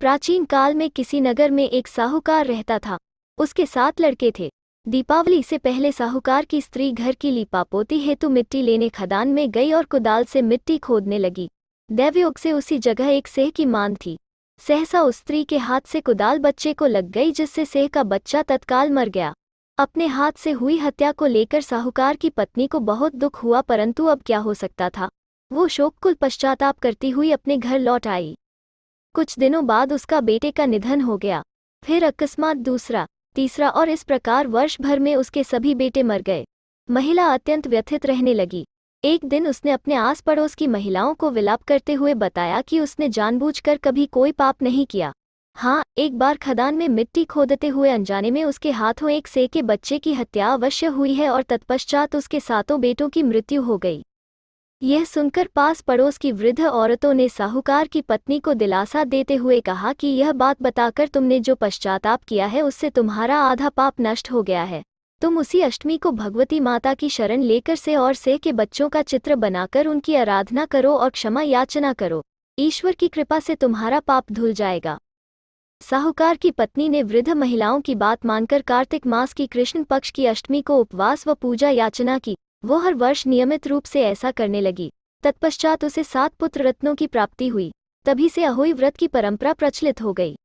प्राचीन काल में किसी नगर में एक साहूकार रहता था। उसके 7 लड़के थे। दीपावली से पहले साहूकार की स्त्री घर की लीपापोती हेतु मिट्टी लेने खदान में गई और कुदाल से मिट्टी खोदने लगी। दैवयोग से उसी जगह एक सेह की मांद थी। सहसा उस स्त्री के हाथ से कुदाल बच्चे को लग गई, जिससे सेह का बच्चा तत्काल मर गया। अपने हाथ से हुई हत्या को लेकर साहूकार की पत्नी को बहुत दुख हुआ, परंतु अब क्या हो सकता था। वो शोककुल पश्चाताप करती हुई अपने घर लौट आई। कुछ दिनों बाद उसका बेटे का निधन हो गया। फिर अकस्मात दूसरा, तीसरा और इस प्रकार वर्ष भर में उसके सभी बेटे मर गए। महिला अत्यंत व्यथित रहने लगी। एक दिन उसने अपने आस पड़ोस की महिलाओं को विलाप करते हुए बताया कि उसने जानबूझकर कभी कोई पाप नहीं किया। हाँ, एक बार खदान में मिट्टी खोदते हुए अनजाने में उसके हाथों एक सेह के बच्चे की हत्या अवश्य हुई है और तत्पश्चात उसके 7 बेटों की मृत्यु हो गई। यह सुनकर पास पड़ोस की वृद्ध औरतों ने साहूकार की पत्नी को दिलासा देते हुए कहा कि यह बात बताकर तुमने जो पश्चाताप किया है उससे तुम्हारा आधा पाप नष्ट हो गया है। तुम उसी अष्टमी को भगवती माता की शरण लेकर सेह और सेह के बच्चों का चित्र बनाकर उनकी आराधना करो और क्षमा याचना करो। ईश्वर की कृपा से तुम्हारा पाप धुल जाएगा। साहूकार की पत्नी ने वृद्ध महिलाओं की बात मानकर कार्तिक मास की कृष्ण पक्ष की अष्टमी को उपवास व पूजा याचना की। वो हर वर्ष नियमित रूप से ऐसा करने लगी। तत्पश्चात उसे 7 पुत्र रत्नों की प्राप्ति हुई। तभी से अहोई व्रत की परंपरा प्रचलित हो गई।